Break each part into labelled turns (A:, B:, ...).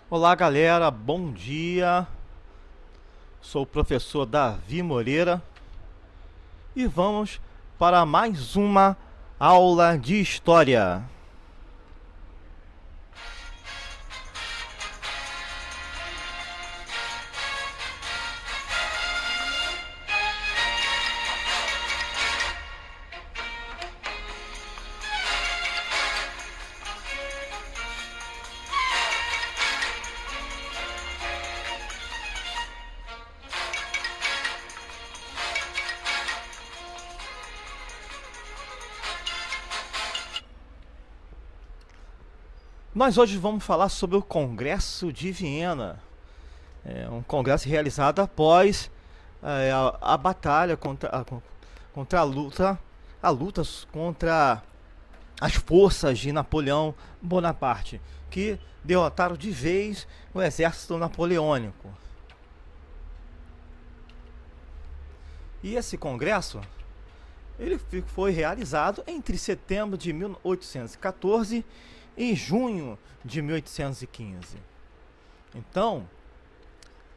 A: Olá, galera, bom dia. Sou o professor Davi Moreira e vamos para mais uma aula de história. Nós hoje vamos falar sobre o Congresso de Viena. É um congresso realizado após a batalha contra a luta contra as forças de Napoleão Bonaparte, que derrotaram de vez o exército napoleônico. E esse congresso ele foi realizado entre setembro de 1814 e junho de 1815. Então,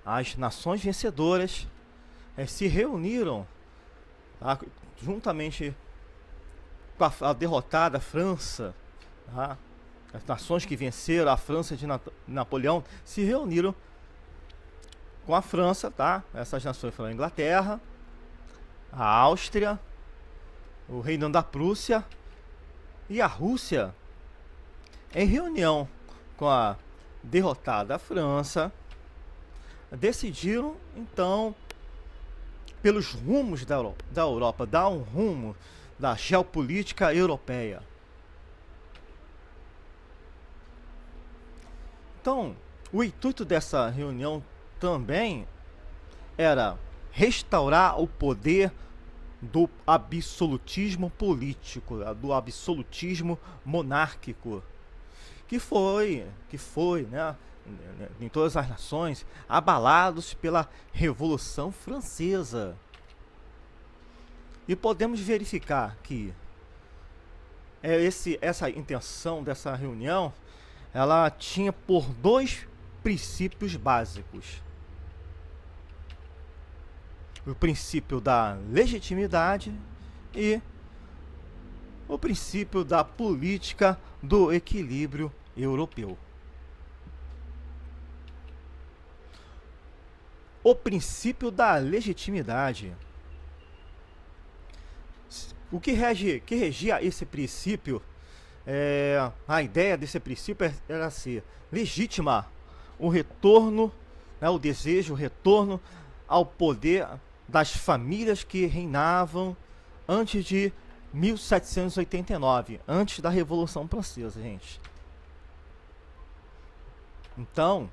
A: as nações vencedoras se reuniram juntamente com a derrotada França. Tá? As nações que venceram a França de Napoleão se reuniram com a França. Tá? Essas nações foram a Inglaterra, a Áustria, o Reino da Prússia e a Rússia, em reunião com a derrotada França, decidiram então pelos rumos da Europa, dar um rumo da geopolítica europeia. Então, o intuito dessa reunião também era restaurar o poder do absolutismo político, do absolutismo monárquico, que foi, né, em todas as nações, abalados pela Revolução Francesa. E podemos verificar que essa intenção dessa reunião, ela tinha por dois princípios básicos: o princípio da legitimidade e o princípio da política do equilíbrio europeu. O princípio da legitimidade. O que regia esse princípio, a ideia desse princípio era ser legítima o retorno, né, o desejo, o retorno ao poder das famílias que reinavam antes de 1789, antes da Revolução Francesa, gente. Então,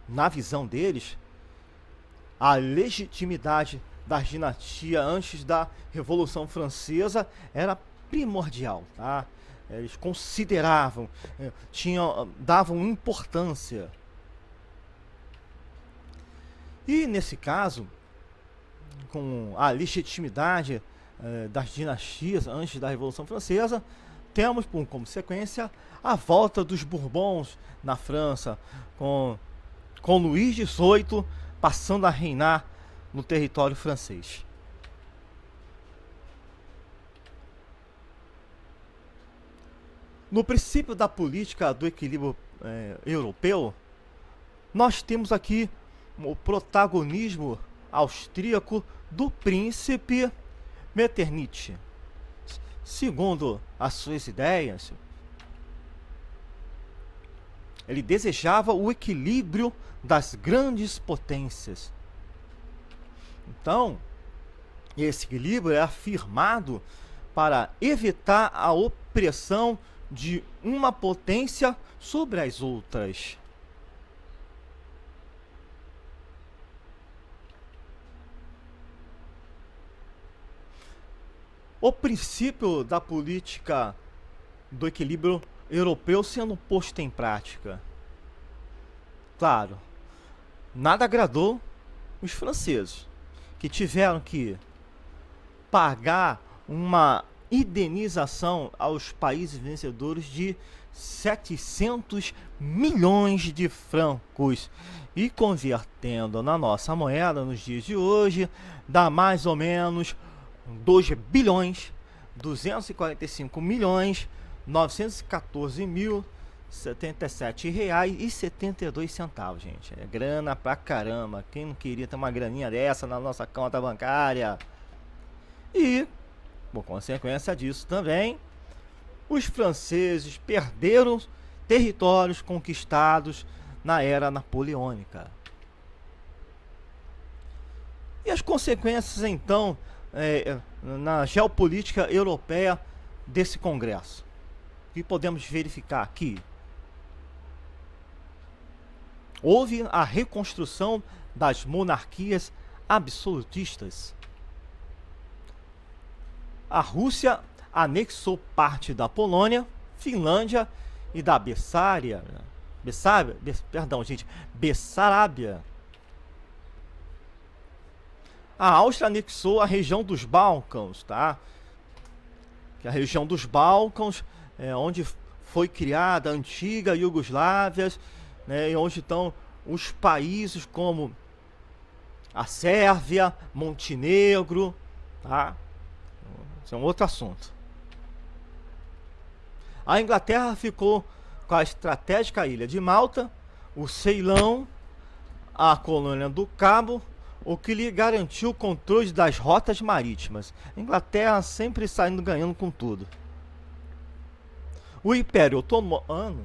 A: na visão deles, a legitimidade da dinastia antes da Revolução Francesa era primordial, tá? Eles consideravam, davam importância. E nesse caso, com a legitimidade das dinastias antes da Revolução Francesa, temos como consequência a volta dos Bourbons na França, com Luís XVIII passando a reinar no território francês. No princípio da política do equilíbrio europeu, nós temos aqui o protagonismo austríaco do príncipe Metternich. Segundo as suas ideias, ele desejava o equilíbrio das grandes potências. Então, esse equilíbrio é afirmado para evitar a opressão de uma potência sobre as outras. O princípio da política do equilíbrio europeu sendo posto em prática. Claro, nada agradou os franceses, que tiveram que pagar uma indenização aos países vencedores de 700 milhões de francos. E convertendo na nossa moeda nos dias de hoje, dá mais ou menos 2 bilhões 245 milhões 914 mil 77 reais e 72 centavos, gente. É grana pra caramba. Quem não queria ter uma graninha dessa na nossa conta bancária? E, por consequência disso também, os franceses perderam territórios conquistados na era napoleônica. E as consequências, então, na geopolítica europeia desse congresso? O que podemos verificar aqui? Houve a reconstrução das monarquias absolutistas. A Rússia anexou parte da Polônia, Finlândia e da Bessária. Bessarabia. A Áustria anexou a região dos Balcãs, tá? Que é a região dos Balcãs é onde foi criada a antiga Iugoslávia, né? E onde estão os países como a Sérvia, Montenegro, tá? Isso é um outro assunto. A Inglaterra ficou com a estratégica ilha de Malta, o Ceilão, a colônia do Cabo, o que lhe garantiu o controle das rotas marítimas. A Inglaterra sempre saindo ganhando com tudo. O Império Otomano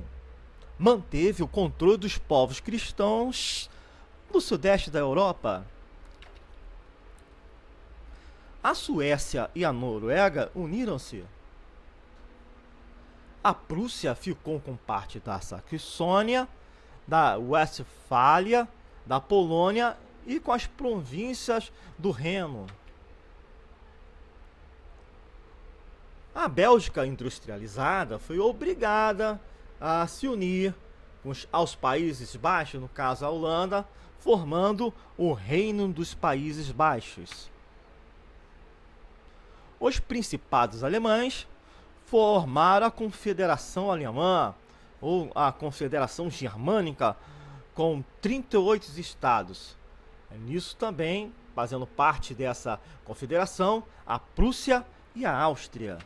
A: manteve o controle dos povos cristãos do sudeste da Europa. A Suécia e a Noruega uniram-se. A Prússia ficou com parte da Saxônia, da Westfália, da Polônia e com as províncias do Reno. A Bélgica industrializada foi obrigada a se unir aos Países Baixos, no caso a Holanda, formando o Reino dos Países Baixos. Os principados alemães formaram a Confederação Alemã, ou a Confederação Germânica, com 38 estados. Nisso também, fazendo parte dessa confederação, a Prússia e a Áustria.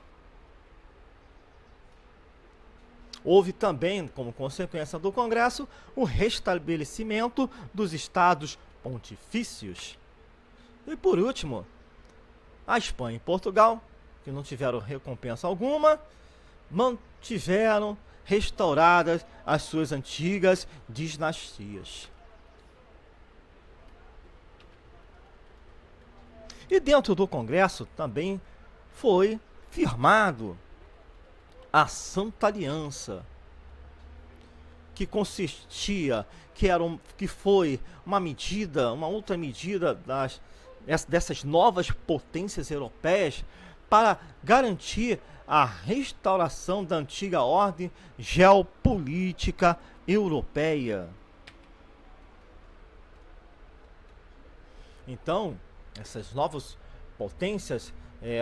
A: Houve também, como consequência do Congresso, o restabelecimento dos estados pontifícios. E por último, a Espanha e Portugal, que não tiveram recompensa alguma, mantiveram restauradas as suas antigas dinastias. E dentro do Congresso também foi firmado a Santa Aliança, que consistia, que foi uma outra medida dessas novas potências europeias para garantir a restauração da antiga ordem geopolítica europeia. Então, essas novas potências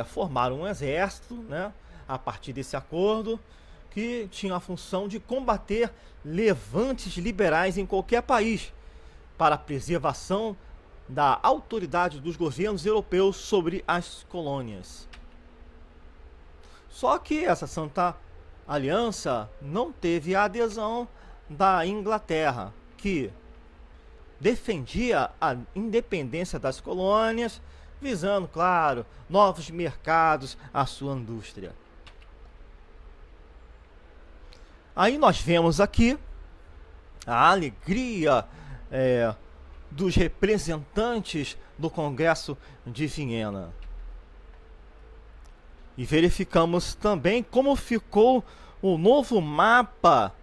A: formaram um exército, né, a partir desse acordo, que tinha a função de combater levantes liberais em qualquer país, para a preservação da autoridade dos governos europeus sobre as colônias. Só que essa Santa Aliança não teve a adesão da Inglaterra, que defendia a independência das colônias, visando, claro, novos mercados à sua indústria. Aí nós vemos aqui a alegria dos representantes do Congresso de Viena. E verificamos também como ficou o novo mapa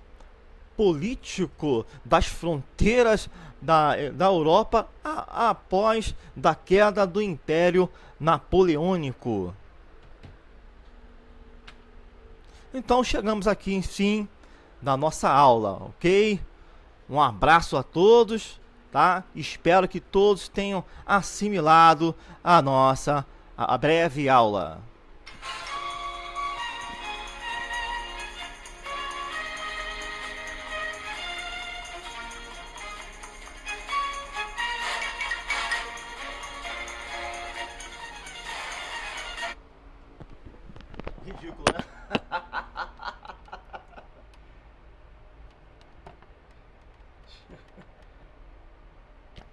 A: político das fronteiras da Europa após da queda do Império Napoleônico. Então chegamos aqui, enfim, da nossa aula, ok? Um abraço a todos, tá? Espero que todos tenham assimilado a breve aula. ridículo, né?